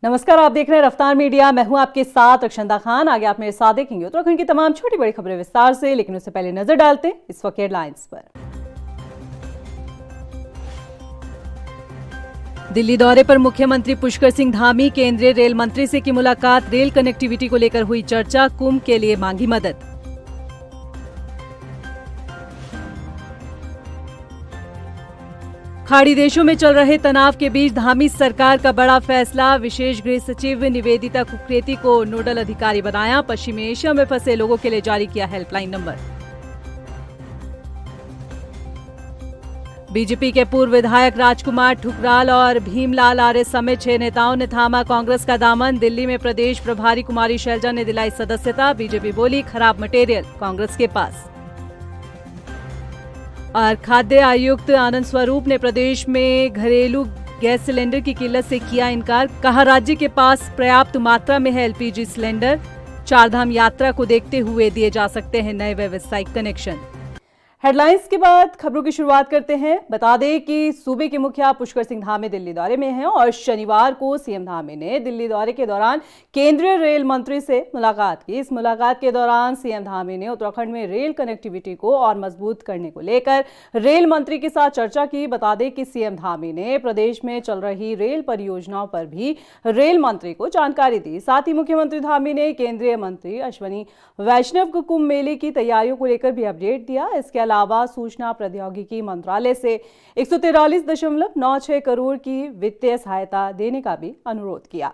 नमस्कार, आप देख रहे हैं रफ्तार मीडिया। मैं हूं आपके साथ रक्षंदा खान। आगे आप मेरे साथ देखेंगे उत्तराखंड की तमाम छोटी बड़ी खबरें विस्तार से, लेकिन उससे पहले नजर डालते हैं इस वक्त हेडलाइंस पर। दिल्ली दौरे पर मुख्यमंत्री पुष्कर सिंह धामी, केंद्रीय रेल मंत्री से की मुलाकात, रेल कनेक्टिविटी को लेकर हुई चर्चा, कुंभ के लिए मांगी मदद। खाड़ी देशों में चल रहे तनाव के बीच धामी सरकार का बड़ा फैसला, विशेष गृह सचिव निवेदिता कुकरेती को नोडल अधिकारी बनाया, पश्चिमी एशिया में फंसे लोगों के लिए जारी किया हेल्पलाइन नंबर। बीजेपी के पूर्व विधायक राजकुमार ठुकराल और भीमलाल आर्य समेत 6 नेताओं ने थामा कांग्रेस का दामन, दिल्ली में प्रदेश प्रभारी कुमारी शैलजा ने दिलाई सदस्यता, बीजेपी बोली खराब मटेरियल कांग्रेस के पास। और खाद्य आयुक्त आनंद स्वरूप ने प्रदेश में घरेलू गैस सिलेंडर की किल्लत से किया इनकार, कहा राज्य के पास पर्याप्त मात्रा में है एलपीजी सिलेंडर, चारधाम यात्रा को देखते हुए दिए जा सकते हैं नए व्यावसायिक कनेक्शन। हेडलाइंस के बाद खबरों की शुरुआत करते हैं। बता दें कि सूबे के मुखिया पुष्कर सिंह धामी दिल्ली दौरे में हैं और शनिवार को सीएम धामी ने दिल्ली दौरे के दौरान केंद्रीय रेल मंत्री से मुलाकात की। इस मुलाकात के दौरान सीएम धामी ने उत्तराखंड में रेल कनेक्टिविटी को और मजबूत करने को लेकर रेल मंत्री के साथ चर्चा की। बता दें कि सीएम धामी ने प्रदेश में चल रही रेल परियोजनाओं पर भी रेल मंत्री को जानकारी दी। साथ ही मुख्यमंत्री धामी ने केंद्रीय मंत्री अश्विनी वैष्णव को कुंभ मेले की तैयारियों को लेकर भी अपडेट दिया। इसके अलावा सूचना प्रौद्योगिकी मंत्रालय से 143.96 करोड़ की वित्तीय सहायता देने का भी अनुरोध किया।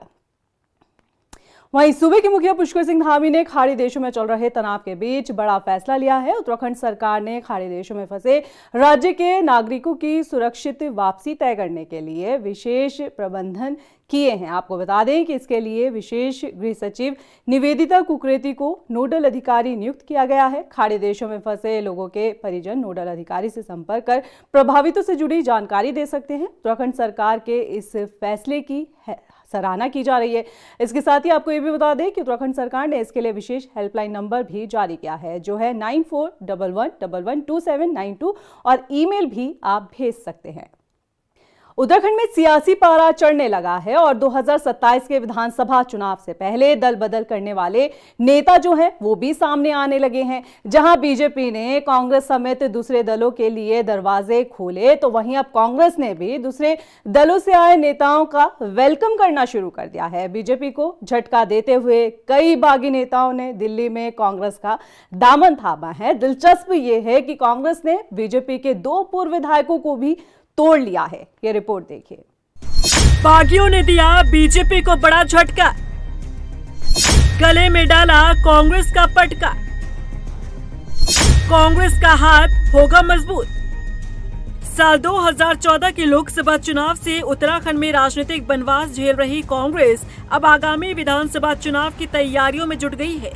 वहीं सूबे के मुखिया पुष्कर सिंह धामी ने खाड़ी देशों में चल रहे तनाव के बीच बड़ा फैसला लिया है। उत्तराखंड सरकार ने खाड़ी देशों में फंसे राज्य के नागरिकों की सुरक्षित वापसी तय करने के लिए विशेष प्रबंधन किए हैं। आपको बता दें कि इसके लिए विशेष गृह सचिव निवेदिता कुकरेती को नोडल अधिकारी नियुक्त किया गया है। खाड़ी देशों में फंसे लोगों के परिजन नोडल अधिकारी से संपर्क कर प्रभावितों से जुड़ी जानकारी दे सकते हैं। उत्तराखंड सरकार के इस फैसले की सराहना की जा रही है। इसके साथ ही आपको ये भी बता दें कि उत्तराखंड सरकार ने इसके लिए विशेष हेल्पलाइन नंबर भी जारी किया है, जो है 9411112792 और ईमेल भी आप भेज सकते हैं। उत्तराखंड में सियासी पारा चढ़ने लगा है और 2027 के विधानसभा चुनाव से पहले दल बदल करने वाले नेता जो हैं वो भी सामने आने लगे हैं। जहां बीजेपी ने कांग्रेस समेत दूसरे दलों के लिए दरवाजे खोले, तो वहीं अब कांग्रेस ने भी दूसरे दलों से आए नेताओं का वेलकम करना शुरू कर दिया है। बीजेपी को झटका देते हुए कई बागी नेताओं ने दिल्ली में कांग्रेस का दामन थामा है। दिलचस्प ये है कि कांग्रेस ने बीजेपी के 2 पूर्व विधायकों को भी तोड़ लिया है। ये रिपोर्ट देखिए। बागियों ने दिया बीजेपी को बड़ा झटका, गले में डाला कांग्रेस का पटका, कांग्रेस का हाथ होगा मजबूत। साल 2014 के लोकसभा चुनाव से उत्तराखंड में राजनीतिक बनवास झेल रही कांग्रेस अब आगामी विधानसभा चुनाव की तैयारियों में जुट गई है।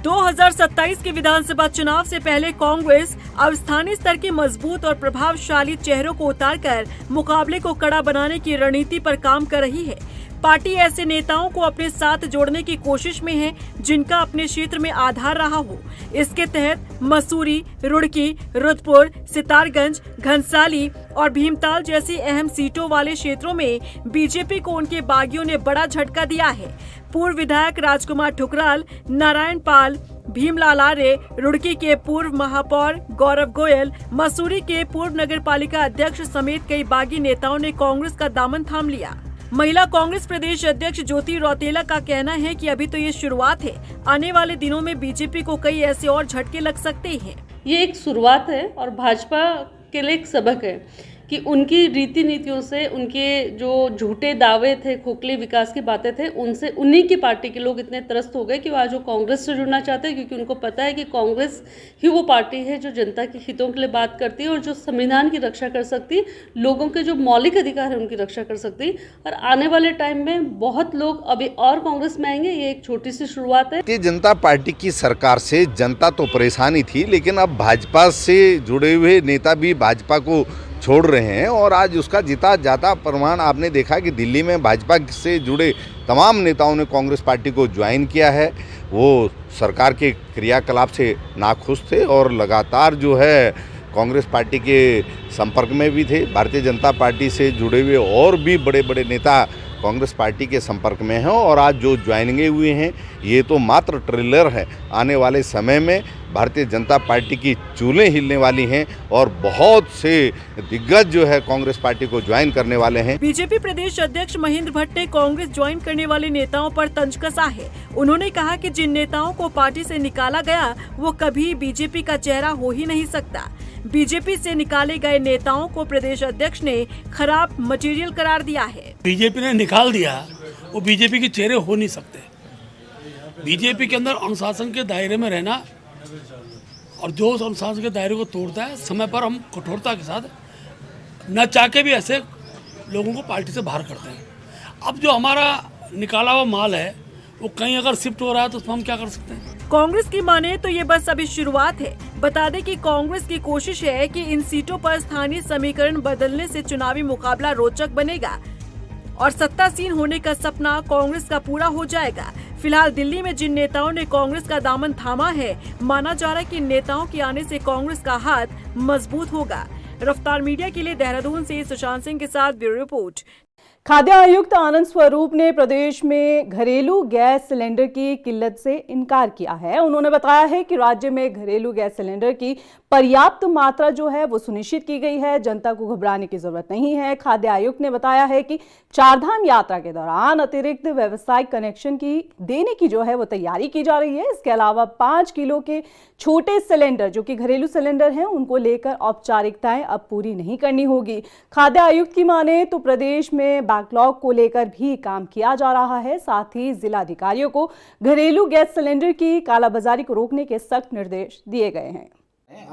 2027 के विधानसभा चुनाव से पहले कांग्रेस अब स्थानीय स्तर के मजबूत और प्रभावशाली चेहरों को उतारकर मुकाबले को कड़ा बनाने की रणनीति पर काम कर रही है। पार्टी ऐसे नेताओं को अपने साथ जोड़ने की कोशिश में है जिनका अपने क्षेत्र में आधार रहा हो। इसके तहत मसूरी, रुड़की, रुद्रपुर, सितारगंज, घनसाली और भीमताल जैसी अहम सीटों वाले क्षेत्रों में बीजेपी को उनके बागियों ने बड़ा झटका दिया है। पूर्व विधायक राजकुमार ठुकराल, नारायण पाल, भीमलाल आर्य, रुड़की के पूर्व महापौर गौरव गोयल, मसूरी के पूर्व नगर पालिका अध्यक्ष समेत कई बागी नेताओं ने कांग्रेस का दामन थाम लिया। महिला कांग्रेस प्रदेश अध्यक्ष ज्योति रौतेला का कहना है कि अभी तो ये शुरुआत है, आने वाले दिनों में बीजेपी को कई ऐसे और झटके लग सकते हैं। ये एक शुरुआत है और भाजपा के लिए एक सबक है कि उनकी रीति नीतियों से, उनके जो झूठे दावे थे, खोखले विकास की बातें थे, उनसे उन्हीं की पार्टी के लोग इतने त्रस्त हो गए कि वो आज वो कांग्रेस से जुड़ना चाहते हैं, क्योंकि उनको पता है कि कांग्रेस ही वो पार्टी है जो जनता के हितों के लिए बात करती है और जो संविधान की रक्षा कर सकती, लोगों के जो मौलिक अधिकार है उनकी रक्षा कर सकती। और आने वाले टाइम में बहुत लोग अभी और कांग्रेस में आएंगे। ये एक छोटी सी शुरुआत है। भारतीय जनता पार्टी की सरकार से जनता तो परेशानी थी, लेकिन अब भाजपा से जुड़े हुए नेता भी भाजपा को छोड़ रहे हैं और आज उसका जीता जाता प्रमाण आपने देखा कि दिल्ली में भाजपा से जुड़े तमाम नेताओं ने कांग्रेस पार्टी को ज्वाइन किया है। वो सरकार के क्रियाकलाप से नाखुश थे और लगातार जो है कांग्रेस पार्टी के संपर्क में भी थे। भारतीय जनता पार्टी से जुड़े हुए और भी बड़े बड़े नेता कांग्रेस पार्टी के संपर्क में हैं और आज जो ज्वाइनिंगें हुए हैं ये तो मात्र ट्रेलर है। आने वाले समय में भारतीय जनता पार्टी की चूलें हिलने वाली हैं और बहुत से दिग्गज जो है कांग्रेस पार्टी को ज्वाइन करने वाले हैं। बीजेपी प्रदेश अध्यक्ष महेंद्र भट्ट ने कांग्रेस ज्वाइन करने वाले नेताओं पर तंज कसा है। उन्होंने कहा कि जिन नेताओं को पार्टी से निकाला गया वो कभी बीजेपी का चेहरा हो ही नहीं सकता। बीजेपी से निकाले गए नेताओं को प्रदेश अध्यक्ष ने खराब मटेरियल करार दिया है। बीजेपी ने निकाल दिया, वो बीजेपी के चेहरे हो नहीं सकते। बीजेपी के अंदर अनुशासन के दायरे में रहना और जो उस अनुशासन के दायरे को तोड़ता है, समय पर हम कठोरता के साथ न चाह के भी ऐसे लोगों को पार्टी से बाहर करते हैं। अब जो हमारा निकाला हुआ माल है वो कहीं अगर शिफ्ट हो रहा है तो उसमें हम क्या कर सकते हैं। कांग्रेस की माने तो ये बस अभी शुरुआत है। बता दें कि कांग्रेस की कोशिश है कि इन सीटों पर स्थानीय समीकरण बदलने से चुनावी मुकाबला रोचक बनेगा और सत्तासीन होने का सपना कांग्रेस का पूरा हो जाएगा। फिलहाल दिल्ली में जिन नेताओं ने कांग्रेस का दामन थामा है, माना जा रहा है कि इन नेताओं के आने से कांग्रेस का हाथ मजबूत होगा। रफ्तार मीडिया के लिए देहरादून से सुशांत सिंह के साथ ब्यूरो रिपोर्ट। खाद्य आयुक्त आनंद स्वरूप ने प्रदेश में घरेलू गैस सिलेंडर की किल्लत से इनकार किया है। उन्होंने बताया है कि राज्य में घरेलू गैस सिलेंडर की पर्याप्त मात्रा जो है वो सुनिश्चित की गई है, जनता को घबराने की जरूरत नहीं है। खाद्य आयुक्त ने बताया है कि चारधाम यात्रा के दौरान अतिरिक्त व्यावसायिक कनेक्शन की देने की जो है वो तैयारी की जा रही है। इसके अलावा 5 किलो के छोटे सिलेंडर जो कि घरेलू सिलेंडर हैं उनको लेकर औपचारिकताएं अब पूरी नहीं करनी होगी। खाद्य आयुक्त की माने तो प्रदेश में बैकलॉग को लेकर भी काम किया जा रहा है। साथ ही जिला अधिकारियों को घरेलू गैस सिलेंडर की कालाबाजारी को रोकने के सख्त निर्देश दिए गए हैं।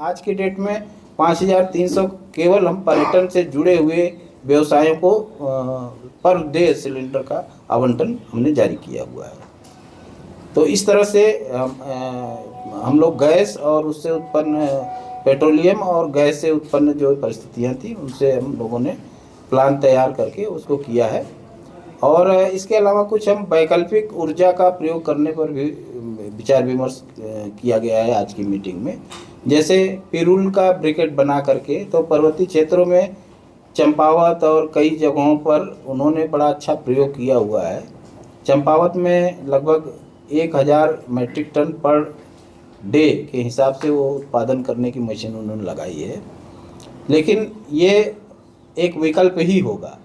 आज की डेट में 5300 केवल हम पर्यटन से जुड़े हुए व्यवसायों को पर डे सिलेंडर का आवंटन हमने जारी किया हुआ है। तो इस तरह से हम लोग गैस और उससे उत्पन्न पेट्रोलियम और गैस से उत्पन्न जो परिस्थितियां थी उनसे हम लोगों ने प्लान तैयार करके उसको किया है। और इसके अलावा कुछ हम वैकल्पिक ऊर्जा का प्रयोग करने पर भी विचार विमर्श किया गया है आज की मीटिंग में। जैसे पिरूल का ब्रिकेट बना करके तो पर्वतीय क्षेत्रों में चंपावत और कई जगहों पर उन्होंने बड़ा अच्छा प्रयोग किया हुआ है। चंपावत में लगभग 1000 मैट्रिक टन पर डे के हिसाब से वो उत्पादन करने की मशीन उन्होंने लगाई है, लेकिन ये एक विकल्प ही होगा।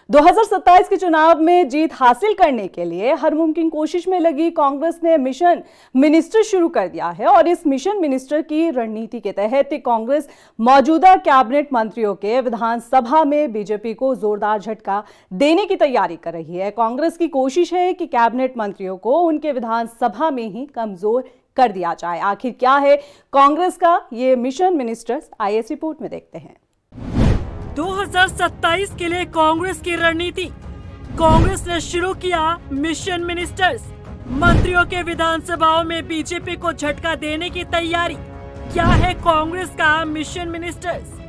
2027 के चुनाव में जीत हासिल करने के लिए हर मुमकिन कोशिश में लगी कांग्रेस ने मिशन मिनिस्टर शुरू कर दिया है और इस मिशन मिनिस्टर की रणनीति के तहत कांग्रेस मौजूदा कैबिनेट मंत्रियों के विधानसभा में बीजेपी को जोरदार झटका देने की तैयारी कर रही है। कांग्रेस की कोशिश है कि कैबिनेट मंत्रियों को उनके विधानसभा में ही कमजोर कर दिया जाए। आखिर क्या है कांग्रेस का ये मिशन मिनिस्टर्स, आइए इस रिपोर्ट में देखते हैं। 2027 के लिए कांग्रेस की रणनीति। कांग्रेस ने शुरू किया मिशन मिनिस्टर्स। मंत्रियों के विधानसभाओं में बीजेपी को झटका देने की तैयारी। क्या है कांग्रेस का मिशन मिनिस्टर्स?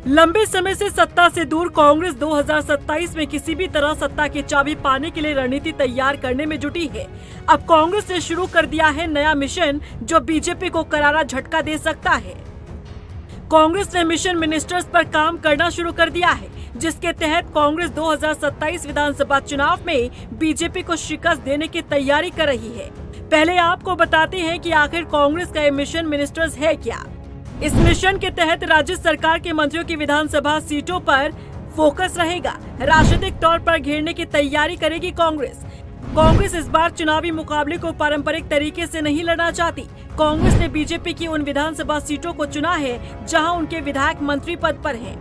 लंबे समय से सत्ता से दूर कांग्रेस 2027 में किसी भी तरह सत्ता की चाबी पाने के लिए रणनीति तैयार करने में जुटी है। अब कांग्रेस ने शुरू कर दिया है नया मिशन जो बीजेपी को करारा झटका दे सकता है। कांग्रेस ने मिशन मिनिस्टर्स पर काम करना शुरू कर दिया है, जिसके तहत कांग्रेस 2027 विधानसभा चुनाव में बीजेपी को शिकस्त देने की तैयारी कर रही है। पहले आपको बताते हैं कि आखिर कांग्रेस का ये मिशन मिनिस्टर्स है क्या। इस मिशन के तहत राज्य सरकार के मंत्रियों की विधानसभा सीटों पर फोकस रहेगा। राजनीतिक तौर पर घेरने की तैयारी करेगी कांग्रेस इस बार चुनावी मुकाबले को पारंपरिक तरीके से नहीं लड़ना चाहती। कांग्रेस ने बीजेपी की उन विधानसभा सीटों को चुना है जहां उनके विधायक मंत्री पद पर हैं।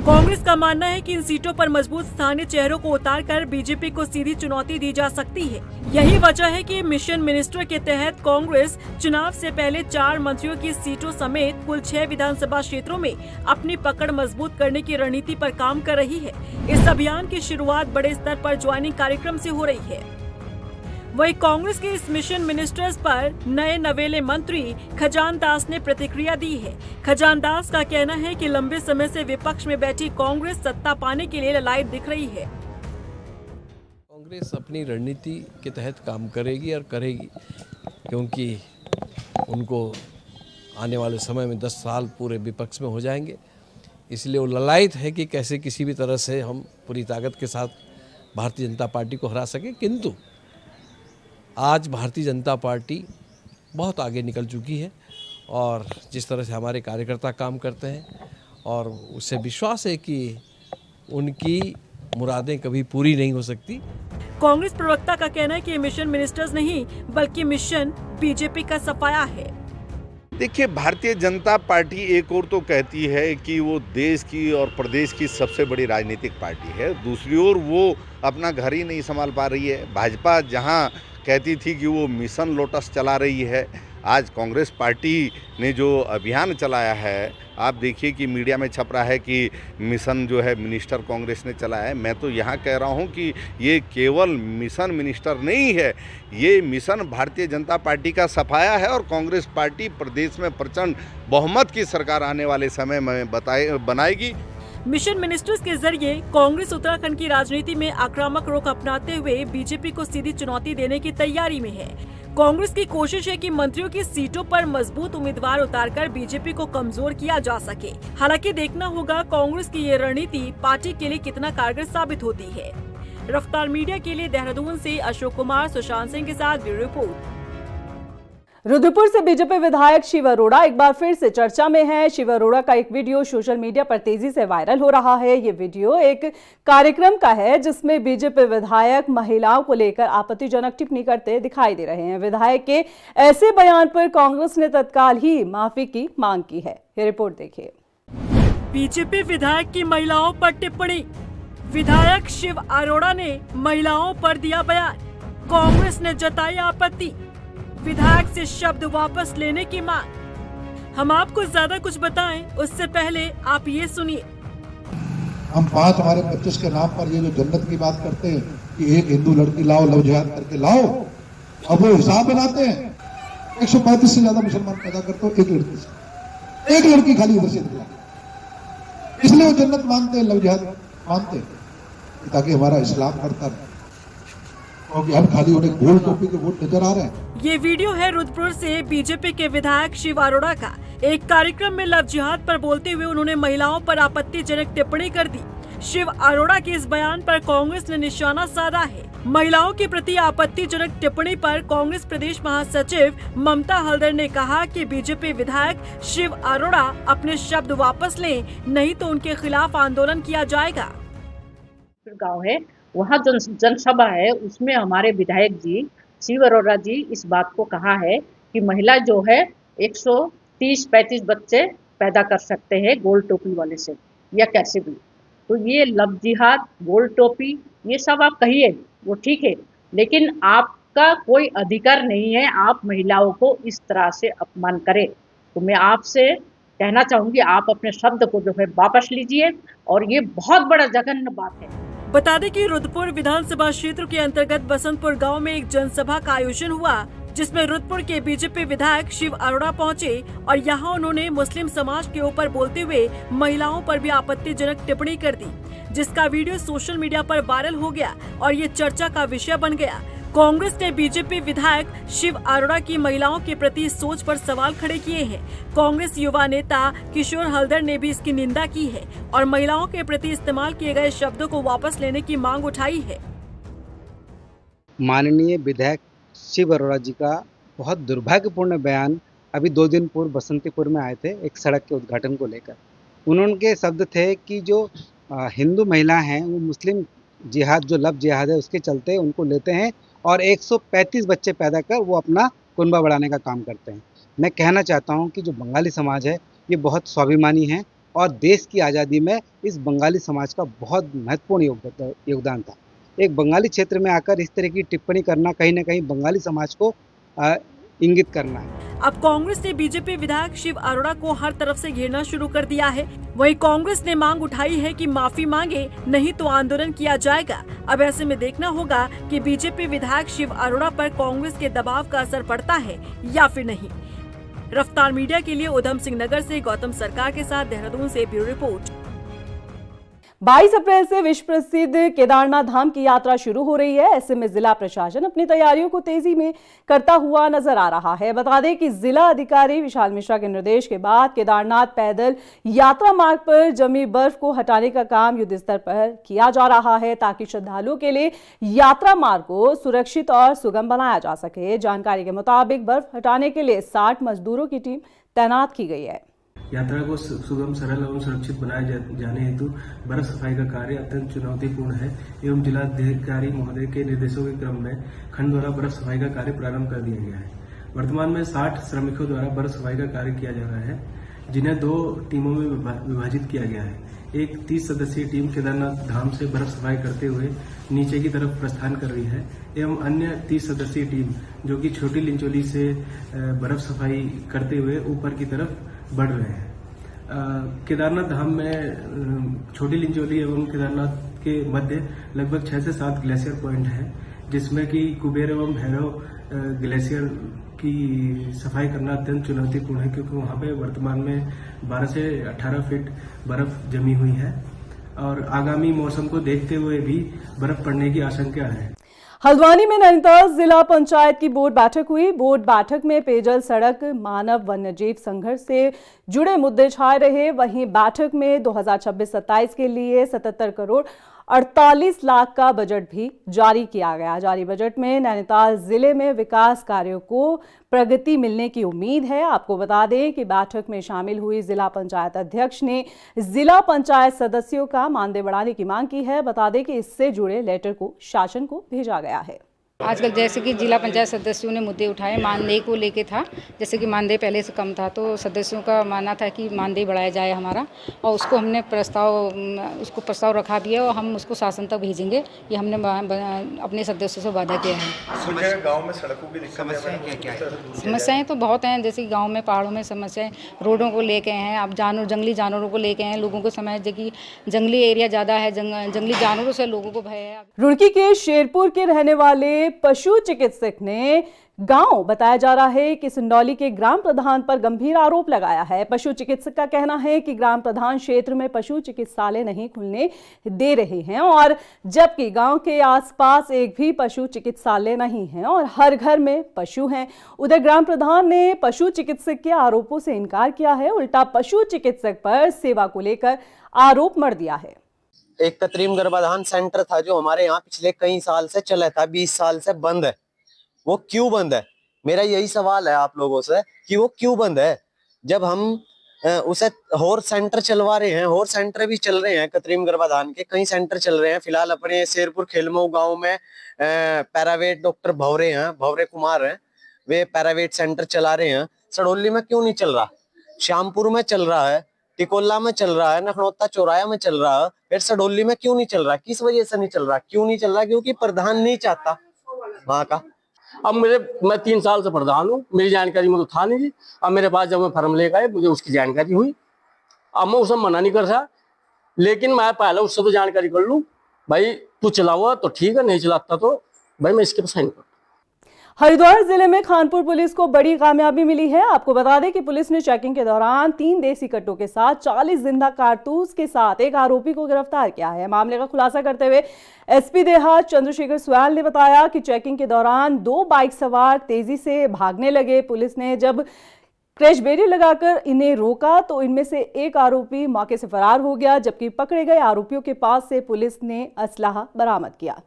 कांग्रेस का मानना है कि इन सीटों पर मजबूत स्थानीय चेहरों को उतारकर बीजेपी को सीधी चुनौती दी जा सकती है। यही वजह है कि मिशन मिनिस्टर के तहत कांग्रेस चुनाव से पहले 4 मंत्रियों की सीटों समेत कुल 6 विधानसभा क्षेत्रों में अपनी पकड़ मजबूत करने की रणनीति पर काम कर रही है। इस अभियान की शुरुआत बड़े स्तर पर ज्वाइनिंग कार्यक्रम से हो रही है। वहीं कांग्रेस के इस मिशन मिनिस्टर्स पर नए नवेले मंत्री खजान दास ने प्रतिक्रिया दी है। खजान दास का कहना है कि लंबे समय से विपक्ष में बैठी कांग्रेस सत्ता पाने के लिए ललायत दिख रही है। कांग्रेस अपनी रणनीति के तहत काम करेगी और करेगी, क्योंकि उनको आने वाले समय में 10 साल पूरे विपक्ष में हो जाएंगे। इसलिए वो ललायत है कि कैसे किसी भी तरह से हम पूरी ताकत के साथ भारतीय जनता पार्टी को हरा सके। किंतु आज भारतीय जनता पार्टी बहुत आगे निकल चुकी है और जिस तरह से हमारे कार्यकर्ता काम करते हैं और उससे विश्वास है कि उनकी मुरादें कभी पूरी नहीं हो सकती। कांग्रेस प्रवक्ता का कहना है कि मिशन मिनिस्टर्स नहीं बल्कि मिशन बीजेपी का सफाया है। देखिए, भारतीय जनता पार्टी एक ओर तो कहती है कि वो देश की और प्रदेश की सबसे बड़ी राजनीतिक पार्टी है, दूसरी ओर वो अपना घर ही नहीं संभाल पा रही है। भाजपा जहां कहती थी कि वो मिशन लोटस चला रही है, आज कांग्रेस पार्टी ने जो अभियान चलाया है, आप देखिए कि मीडिया में छप रहा है कि मिशन जो है मिनिस्टर कांग्रेस ने चलाया है। मैं तो यहाँ कह रहा हूँ कि ये केवल मिशन मिनिस्टर नहीं है, ये मिशन भारतीय जनता पार्टी का सफाया है और कांग्रेस पार्टी प्रदेश में प्रचंड बहुमत की सरकार आने वाले समय में बनाएगी। मिशन मिनिस्टर्स के जरिए कांग्रेस उत्तराखंड की राजनीति में आक्रामक रुख अपनाते हुए बीजेपी को सीधी चुनौती देने की तैयारी में है। कांग्रेस की कोशिश है कि मंत्रियों की सीटों पर मजबूत उम्मीदवार उतारकर बीजेपी को कमजोर किया जा सके। हालांकि देखना होगा कांग्रेस की ये रणनीति पार्टी के लिए कितना कारगर साबित होती है। रफ्तार मीडिया के लिए देहरादून से अशोक कुमार, सुशांत सिंह के साथ ब्यूरो रिपोर्ट। रुद्रपुर से बीजेपी विधायक शिव अरोड़ा एक बार फिर से चर्चा में है। शिव अरोड़ा का एक वीडियो सोशल मीडिया पर तेजी से वायरल हो रहा है। ये वीडियो एक कार्यक्रम का है जिसमें बीजेपी विधायक महिलाओं को लेकर आपत्तिजनक टिप्पणी करते दिखाई दे रहे हैं। विधायक के ऐसे बयान पर कांग्रेस ने तत्काल ही माफी की मांग की है। ये रिपोर्ट देखिए। बीजेपी विधायक की महिलाओं पर टिप्पणी। विधायक शिव अरोड़ा ने महिलाओं पर दिया बयान। कांग्रेस ने जताई आपत्ति। विधायक से शब्द वापस लेने की मांग। हम आपको ज्यादा कुछ बताएं उससे पहले आप ये सुनिए। हम 5 हमारे 25 के नाम पर ये जो जन्नत की बात करते हैं कि एक हिंदू लड़की लाओ, लव जिहाद करके लाओ, अब वो हिसाब बनाते हैं 135 से ज्यादा मुसलमान पैदा करते हो एक लड़की से, एक लड़की खाली उधर से निकला, इसलिए वो जन्नत मानते हैं, लव जिहाद मानते हैं ताकि हमारा इस्लाम करता रहे, क्योंकि हम खाली उन्हें गोल टोपी के वोट नजर आ रहे हैं। ये वीडियो है रुद्रपुर से बीजेपी के विधायक शिव अरोड़ा का। एक कार्यक्रम में लव जिहाद पर बोलते हुए उन्होंने महिलाओं पर आपत्तिजनक टिप्पणी कर दी। शिव अरोड़ा के इस बयान पर कांग्रेस ने निशाना साधा है। महिलाओं के प्रति आपत्तिजनक टिप्पणी पर कांग्रेस प्रदेश महासचिव ममता हल्दर ने कहा कि बीजेपी विधायक शिव अरोड़ा अपने शब्द वापस लें, नहीं तो उनके खिलाफ आंदोलन किया जाएगा। गाँव है, वहाँ जनसभा है, उसमें हमारे विधायक जी शिव अरोड़ा जी इस बात को कहा है कि महिला जो है 130-35 बच्चे पैदा कर सकते हैं गोल टोपी वाले से या कैसे भी। तो ये लव जिहाद, गोल टोपी, ये सब आप कहिए वो ठीक है, लेकिन आपका कोई अधिकार नहीं है आप महिलाओं को इस तरह से अपमान करें। तो मैं आपसे कहना चाहूँगी आप अपने शब्द को जो है वापस लीजिए और ये बहुत बड़ा जघन्य बात है। बता दें कि रुद्रपुर विधानसभा क्षेत्र के अंतर्गत बसंतपुर गांव में एक जनसभा का आयोजन हुआ जिसमें रुद्रपुर के बीजेपी विधायक शिव अरोड़ा पहुंचे और यहां उन्होंने मुस्लिम समाज के ऊपर बोलते हुए महिलाओं पर भी आपत्तिजनक टिप्पणी कर दी, जिसका वीडियो सोशल मीडिया पर वायरल हो गया और ये चर्चा का विषय बन गया। कांग्रेस ने बीजेपी विधायक शिव अरोड़ा की महिलाओं के प्रति सोच पर सवाल खड़े किए हैं। कांग्रेस युवा नेता किशोर हल्दर ने भी इसकी निंदा की है और महिलाओं के प्रति इस्तेमाल किए गए शब्दों को वापस लेने की मांग उठाई है। माननीय विधायक शिव अरोड़ा जी का बहुत दुर्भाग्यपूर्ण बयान अभी 2 दिन पूर्व बसंतीपुर में आए थे एक सड़क के उद्घाटन को लेकर। उनके शब्द थे कि जो हिंदू महिला हैं वो मुस्लिम जिहाद, जो लव जिहाद है उसके चलते उनको लेते हैं और 135 बच्चे पैदा कर वो अपना कुनबा बढ़ाने का काम करते हैं। मैं कहना चाहता हूं कि जो बंगाली समाज है ये बहुत स्वाभिमानी है और देश की आज़ादी में इस बंगाली समाज का बहुत महत्वपूर्ण योगदान था। एक बंगाली क्षेत्र में आकर इस तरह की टिप्पणी करना कहीं ना कहीं बंगाली समाज को इंगित करना है। अब कांग्रेस ने बीजेपी विधायक शिव अरोड़ा को हर तरफ से घेरना शुरू कर दिया है। वहीं कांग्रेस ने मांग उठाई है कि माफी मांगे, नहीं तो आंदोलन किया जाएगा। अब ऐसे में देखना होगा कि बीजेपी विधायक शिव अरोड़ा पर कांग्रेस के दबाव का असर पड़ता है या फिर नहीं। रफ्तार मीडिया के लिए उधम सिंह नगर से गौतम सरकार के साथ देहरादून से ब्यूरो रिपोर्ट। 22 अप्रैल से विश्व प्रसिद्ध केदारनाथ धाम की यात्रा शुरू हो रही है। ऐसे में जिला प्रशासन अपनी तैयारियों को तेजी में करता हुआ नजर आ रहा है। बता दें कि जिला अधिकारी विशाल मिश्रा के निर्देश के बाद केदारनाथ पैदल यात्रा मार्ग पर जमी बर्फ को हटाने का काम युद्ध स्तर पर किया जा रहा है, ताकि श्रद्धालुओं के लिए यात्रा मार्ग को सुरक्षित और सुगम बनाया जा सके। जानकारी के मुताबिक बर्फ हटाने के लिए 60 मजदूरों की टीम तैनात की गई है। यात्रा को सुगम, सरल एवं सुरक्षित बनाए जाने हेतु बर्फ सफाई का कार्य अत्यंत चुनौतीपूर्ण है एवं जिलाधिकारी महोदय के निर्देशों के क्रम में खंड द्वारा बर्फ सफाई का कार्य प्रारंभ कर दिया गया है। वर्तमान में 60 श्रमिकों द्वारा बर्फ सफाई का कार्य किया जा रहा है, जिन्हें 2 टीमों में विभाजित किया गया है। एक 30 सदस्यीय टीम केदारनाथ धाम से बर्फ सफाई करते हुए नीचे की तरफ प्रस्थान कर रही है एवं अन्य 30 सदस्यीय टीम जो कि छोटी लिंचोली से बर्फ सफाई करते हुए ऊपर की तरफ बढ़ रहे हैं। केदारनाथ धाम में छोटी लिंचोली एवं केदारनाथ के मध्य लगभग 6 से 7 ग्लेशियर पॉइंट है, जिसमें कि कुबेर एवं भैरव ग्लेशियर की सफाई करना अत्यंत चुनौतीपूर्ण है, क्योंकि वहां पे वर्तमान में 12 से 18 फीट बर्फ जमी हुई है और आगामी मौसम को देखते हुए भी बर्फ पड़ने की आशंका है। हल्द्वानी में नैनीताल जिला पंचायत की बोर्ड बैठक हुई। बोर्ड बैठक में पेयजल, सड़क, मानव वन्यजीव संघर्ष से जुड़े मुद्दे छाए रहे। वहीं बैठक में 2026-27 के लिए 77 करोड़ 48 लाख का बजट भी जारी किया गया। जारी बजट में नैनीताल जिले में विकास कार्यों को प्रगति मिलने की उम्मीद है। आपको बता दें कि बैठक में शामिल हुई जिला पंचायत अध्यक्ष ने जिला पंचायत सदस्यों का मानदेय बढ़ाने की मांग की है। बता दें कि इससे जुड़े लेटर को शासन को भेजा गया है। आजकल जैसे कि जिला पंचायत सदस्यों ने मुद्दे उठाए, मानदेय को लेके था, जैसे कि मानदेय पहले से कम था, तो सदस्यों का मानना था कि मानदेय बढ़ाया जाए हमारा, और उसको हमने प्रस्ताव रखा भी है और हम उसको शासन तक भेजेंगे। ये हमने अपने सदस्यों से वादा किया है। गाँव में सड़कों की समस्याएं तो बहुत हैं, जैसे कि गाँव में पहाड़ों में समस्याएं रोडों को लेके हैं, अब जंगली जानवरों को लेके हैं। लोगों को समझ कि जंगली एरिया ज़्यादा है, जंगली जानवरों से लोगों को भय है। रुड़की के शेरपुर के रहने वाले पशु चिकित्सक ने गांव बताया जा रहा है कि सिंदौली के ग्राम प्रधान पर गंभीर आरोप लगाया है। पशु चिकित्सक का कहना है कि ग्राम प्रधान क्षेत्र में पशु चिकित्सालय नहीं खुलने दे रहे हैं, और जबकि गांव के आसपास एक भी पशु चिकित्सालय नहीं है और हर घर में पशु हैं। उधर ग्राम प्रधान ने पशु चिकित्सक के आरोपों से इनकार किया है, उल्टा पशु चिकित्सक पर सेवा को लेकर आरोप मढ़ दिया है। एक कृत्रिम गर्भाधान सेंटर था जो हमारे यहाँ पिछले कई साल से चला था, 20 साल से बंद है। वो क्यों बंद है? मेरा यही सवाल है आप लोगों से कि वो क्यों बंद है, जब हम उसे और सेंटर चलवा रहे हैं। और सेंटर भी चल रहे हैं, कृत्रिम गर्भाधान के कई सेंटर चल रहे हैं। फिलहाल अपने शेरपुर खेलमऊ गांव में पैरावेट डॉक्टर भवरे कुमार हैं, वे पैरावेट सेंटर चला रहे हैं। सड़ोली में क्यों नहीं चल रहा? श्यामपुर में चल रहा है, टिकोला में चल रहा है, नखनौता चौराया में चल रहा है, फिर सडोली में क्यों नहीं चल रहा? किस वजह से नहीं चल रहा? क्यों नहीं चल रहा? क्योंकि प्रधान नहीं चाहता वहाँ का। अब मैं 3 साल से प्रधान हूँ, मेरी जानकारी में तो था नहीं जी। अब मेरे पास जब मैं फॉर्म लेकर आए मुझे उसकी जानकारी हुई। अब मैं उसे मना नहीं कर रहा, लेकिन मैं पहले उससे तो जानकारी कर लूँ, भाई तू चला हुआ तो ठीक है, नहीं चलाता तो भाई मैं इसके साइन कर। हरिद्वार जिले में खानपुर पुलिस को बड़ी कामयाबी मिली है। आपको बता दें कि पुलिस ने चेकिंग के दौरान 3 देसी कट्टों के साथ 40 जिंदा कारतूस के साथ एक आरोपी को गिरफ्तार किया है। मामले का खुलासा करते हुए एसपी देहात चंद्रशेखर स्वैल ने बताया कि चेकिंग के दौरान 2 बाइक सवार तेजी से भागने लगे। पुलिस ने जब क्रैश बैरियर लगाकर इन्हें रोका तो इनमें से एक आरोपी मौके से फरार हो गया, जबकि पकड़े गए आरोपियों के पास से पुलिस ने असलाहा बरामद किया।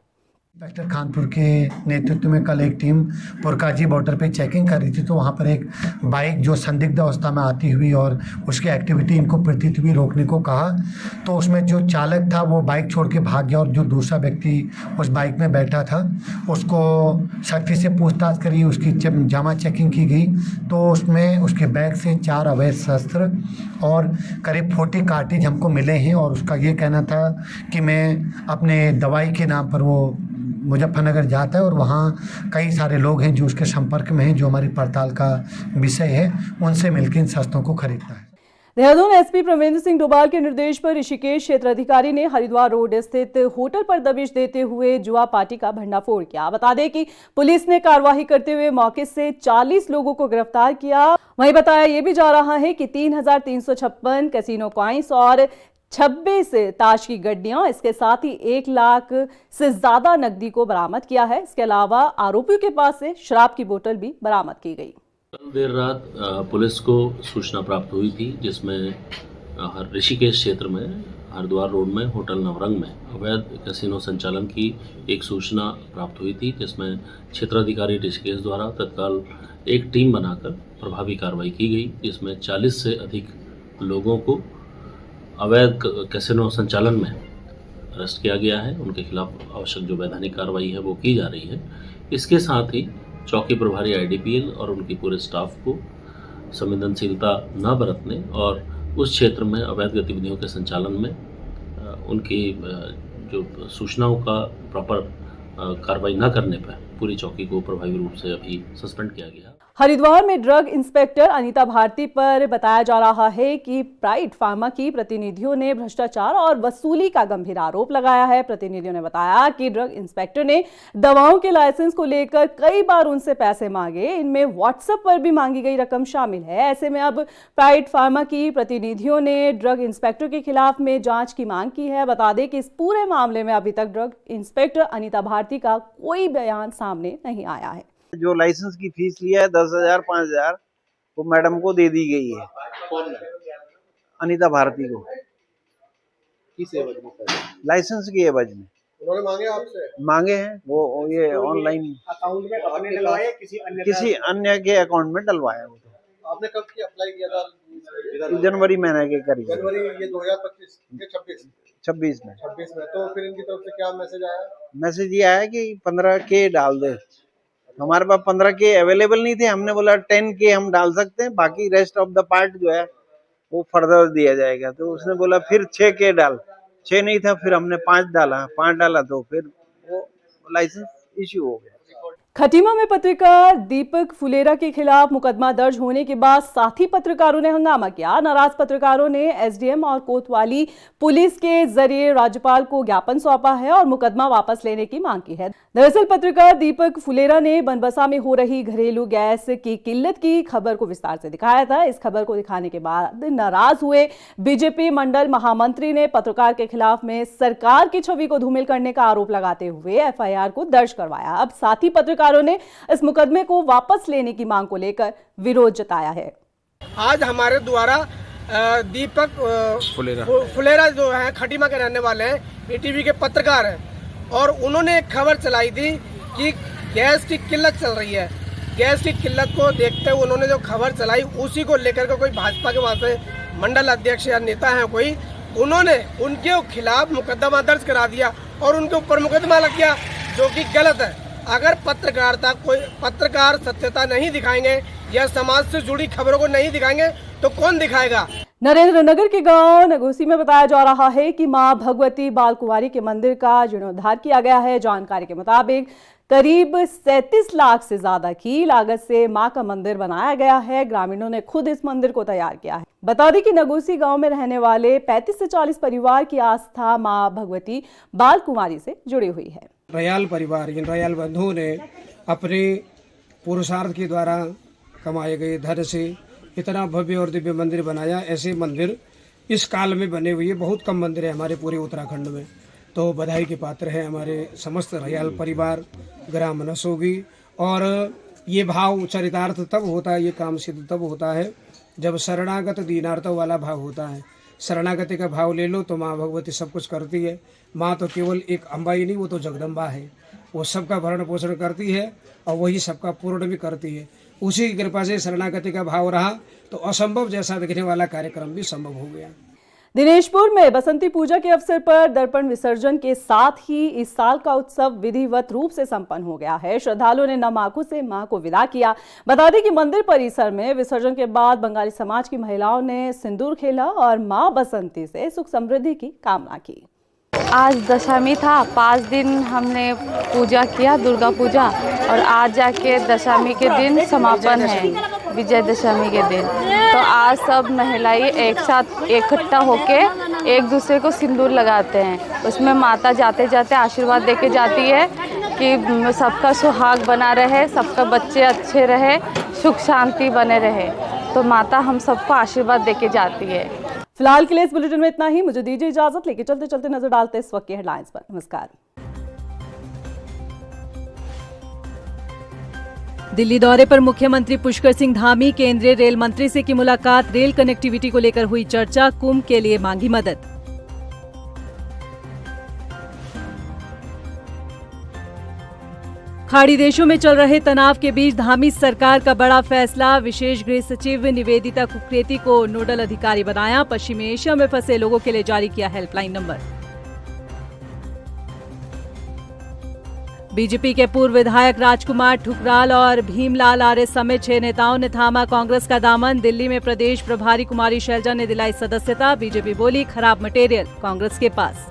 इंस्पेक्टर खानपुर के नेतृत्व में कल एक टीम पुरकाजी बॉर्डर पे चेकिंग कर रही थी, तो वहाँ पर एक बाइक जो संदिग्ध अवस्था में आती हुई और उसकी एक्टिविटी इनको प्रतीत हुई, रोकने को कहा, तो उसमें जो चालक था वो बाइक छोड़ के भाग गया और जो दूसरा व्यक्ति उस बाइक में बैठा था उसको सख्ती से पूछताछ करी, उसकी जामा चेकिंग की गई, तो उसमें उसके बैग से 4 अवैध शस्त्र और करीब 40 कार्टिज हमको मिले हैं। और उसका ये कहना था कि मैं अपने दवाई के नाम पर वो मुजफ्फरनगर जाता है और वहाँ कई सारे लोग हैं जो उसके संपर्क में हैं, जो हमारी पड़ताल का विषय है, उनसे मिलकर इन शस्त्रों को खरीदता है। देहरादून एसपी प्रवीण सिंह डोभाल के निर्देश पर ऋषिकेश क्षेत्र अधिकारी ने हरिद्वार रोड स्थित होटल पर दबिश देते हुए जुआ पार्टी का भंडाफोड़ किया। बता दें कि पुलिस ने कार्रवाई करते हुए मौके से 40 लोगों को गिरफ्तार किया। वहीं बताया यह भी जा रहा है कि 3,356 कैसीनो कॉइंस और 26 ताश की गड्डियां, इसके साथ ही 1 लाख से ज्यादा नकदी को बरामद किया है। इसके अलावा आरोपियों के पास से शराब की बोतल भी बरामद की गई। कल देर रात पुलिस को सूचना प्राप्त हुई थी, जिसमें ऋषिकेश क्षेत्र में हरिद्वार रोड में होटल नवरंग में अवैध कैसीनो संचालन की एक सूचना प्राप्त हुई थी, जिसमें क्षेत्राधिकारी ऋषिकेश द्वारा तत्काल एक टीम बनाकर प्रभावी कार्रवाई की गई, जिसमें 40 से अधिक लोगों को अवैध कैसीनो संचालन में अरेस्ट किया गया है। उनके खिलाफ आवश्यक जो वैधानिक कार्रवाई है वो की जा रही है। इसके साथ ही चौकी प्रभारी IDPL और उनकी पूरे स्टाफ को संवेदनशीलता न बरतने और उस क्षेत्र में अवैध गतिविधियों के संचालन में उनकी जो सूचनाओं का प्रॉपर कार्रवाई न करने पर पूरी चौकी को प्रभावी रूप से अभी सस्पेंड किया गया। हरिद्वार में ड्रग इंस्पेक्टर अनीता भारती पर बताया जा रहा है कि प्राइड फार्मा की प्रतिनिधियों ने भ्रष्टाचार और वसूली का गंभीर आरोप लगाया है। प्रतिनिधियों ने बताया कि ड्रग इंस्पेक्टर ने दवाओं के लाइसेंस को लेकर कई बार उनसे पैसे मांगे, इनमें व्हाट्सएप पर भी मांगी गई रकम शामिल है। ऐसे में अब प्राइड फार्मा की प्रतिनिधियों ने ड्रग इंस्पेक्टर के खिलाफ में जांच की मांग की है। बता दें कि इस पूरे मामले में अभी तक ड्रग इंस्पेक्टर अनीता भारती का कोई बयान सामने नहीं आया है। जो लाइसेंस की फीस लिया है 10,000 5,000 वो मैडम को दे दी गई है। कौन? अनीता भारती को। किस एवज में? लाइसेंस की एवज में। उन्होंने मांगे आपसे? मांगे हैं वो ये ऑनलाइन अकाउंट में अपने डलवाए किसी अन्य के अकाउंट में डलवाया। वो तो आपने कब की अप्लाई किया था? जनवरी महीने के करीब। जनवरी ये 2025 के 26 में। तो फिर इनकी तरफ से क्या मैसेज आया? मैसेज ये आया कि 15K डाल दे। हमारे पास 15K अवेलेबल नहीं थे, हमने बोला 10K हम डाल सकते हैं, बाकी रेस्ट ऑफ द पार्ट जो है वो फर्दर दिया जाएगा। तो उसने बोला फिर 6K डाल, 6 नहीं था, फिर हमने 5 डाला, 5 डाला तो फिर वो लाइसेंस इश्यू हो गया। खटीमा में पत्रकार दीपक फुलेरा के खिलाफ मुकदमा दर्ज होने के बाद साथी पत्रकारों ने हंगामा किया। नाराज पत्रकारों ने SDM और कोतवाली पुलिस के जरिए राज्यपाल को ज्ञापन सौंपा है और मुकदमा वापस लेने की मांग की है। दरअसल पत्रकार दीपक फुलेरा ने बनबसा में हो रही घरेलू गैस की किल्लत की खबर को विस्तार से दिखाया था। इस खबर को दिखाने के बाद नाराज हुए बीजेपी मंडल महामंत्री ने पत्रकार के खिलाफ में सरकार की छवि को धूमिल करने का आरोप लगाते हुए FIR को दर्ज करवाया। अब साथी पत्रकारों ने इस मुकदमे को वापस लेने की मांग को लेकर विरोध जताया है। आज हमारे द्वारा दीपक फुलेरा जो है खटीमा के रहने वाले हैं, ETV के पत्रकार हैं, और उन्होंने एक खबर चलाई थी कि गैस की किल्लत चल रही है। गैस की किल्लत को देखते हुए उन्होंने जो खबर चलाई उसी को लेकर के कोई भाजपा के वहाँ से मंडल अध्यक्ष या नेता है कोई, उन्होंने उनके खिलाफ मुकदमा दर्ज करा दिया और उनके ऊपर मुकदमा लग गया, जो कि गलत है। अगर पत्रकारिता कोई पत्रकार सत्यता नहीं दिखाएंगे या समाज से जुड़ी खबरों को नहीं दिखाएंगे तो कौन दिखाएगा। नरेंद्रनगर के गांव नगोसी में बताया जा रहा है कि मां भगवती बाल कुंवारी के मंदिर का जीर्णोद्धार किया गया है। जानकारी के मुताबिक करीब 37 लाख से ज्यादा की लागत से मां का मंदिर बनाया गया है। ग्रामीणों ने खुद इस मंदिर को तैयार किया है। बता दें कि नगोसी गांव में रहने वाले 35 से 40 परिवार की आस्था मां भगवती बाल कुंवारी से जुड़ी हुई है। रयाल परिवार इन रयाल बंधुओं ने अपने पुरुषार्थ के द्वारा कमाए गए धन से इतना भव्य और दिव्य मंदिर बनाया। ऐसे मंदिर इस काल में बने हुए बहुत कम मंदिर है हमारे पूरे उत्तराखंड में। तो बधाई के पात्र है हमारे समस्त रयाल परिवार, ग्राम नसोगी। और ये भाव चरितार्थ तब होता है, ये काम सिद्ध तब होता है जब शरणागत दीनार्थ वाला भाव होता है। शरणागति का भाव ले लो तो माँ भगवती सब कुछ करती है। माँ तो केवल एक अम्बा ही नहीं, वो तो जगदम्बा है। वो सबका भरण पोषण करती है और वही सबका पूर्ण भी करती है। उसी की कृपा से शरणागति का भाव रहा तो असंभव जैसा दिखने वाला कार्यक्रम भी संभव हो गया। दिनेशपुर में बसंती पूजा के अवसर पर दर्पण विसर्जन के साथ ही इस साल का उत्सव विधिवत रूप से संपन्न हो गया है। श्रद्धालुओं ने नम आंखों से मां को विदा किया। बता दें कि मंदिर परिसर में विसर्जन के बाद बंगाली समाज की महिलाओं ने सिंदूर खेला और मां बसंती से सुख समृद्धि की कामना की। आज दशमी था, 5 दिन हमने पूजा किया, दुर्गा पूजा, और आज जाके दशमी के दिन समापन है, विजयदशमी के दिन। तो आज सब महिलाएं एक साथ इकट्ठा होके एक दूसरे को सिंदूर लगाते हैं। उसमें माता जाते जाते आशीर्वाद देके जाती है कि सबका सुहाग बना रहे, सबका बच्चे अच्छे रहे, सुख शांति बने रहे। तो माता हम सबको आशीर्वाद देके जाती है। फिलहाल के लिए इस बुलेटिन में इतना ही। मुझे दीजिए इजाजत, लेके चलते चलते नजर डालते इस वक्त के हेडलाइंस पर। नमस्कार। दिल्ली दौरे पर मुख्यमंत्री पुष्कर सिंह धामी, केंद्रीय रेल मंत्री से की मुलाकात, रेल कनेक्टिविटी को लेकर हुई चर्चा, कुंभ के लिए मांगी मदद। खाड़ी देशों में चल रहे तनाव के बीच धामी सरकार का बड़ा फैसला, विशेष गृह सचिव निवेदिता कुकरेती को नोडल अधिकारी बनाया, पश्चिमी एशिया में फंसे लोगों के लिए जारी किया हेल्पलाइन नंबर। बीजेपी के पूर्व विधायक राजकुमार ठुकराल और भीमलाल आर्य समेत 6 नेताओं ने थामा कांग्रेस का दामन, दिल्ली में प्रदेश प्रभारी कुमारी शैलजा ने दिलाई सदस्यता, बीजेपी बोली खराब मटेरियल कांग्रेस के पास।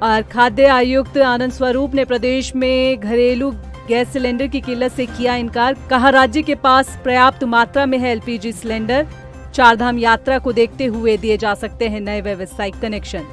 और खाद्य आयुक्त आनंद स्वरूप ने प्रदेश में घरेलू गैस सिलेंडर की किल्लत से किया इनकार, कहा राज्य के पास पर्याप्त मात्रा में है एलपीजी सिलेंडर, चारधाम यात्रा को देखते हुए दिए जा सकते हैं नए व्यावसायिक कनेक्शन।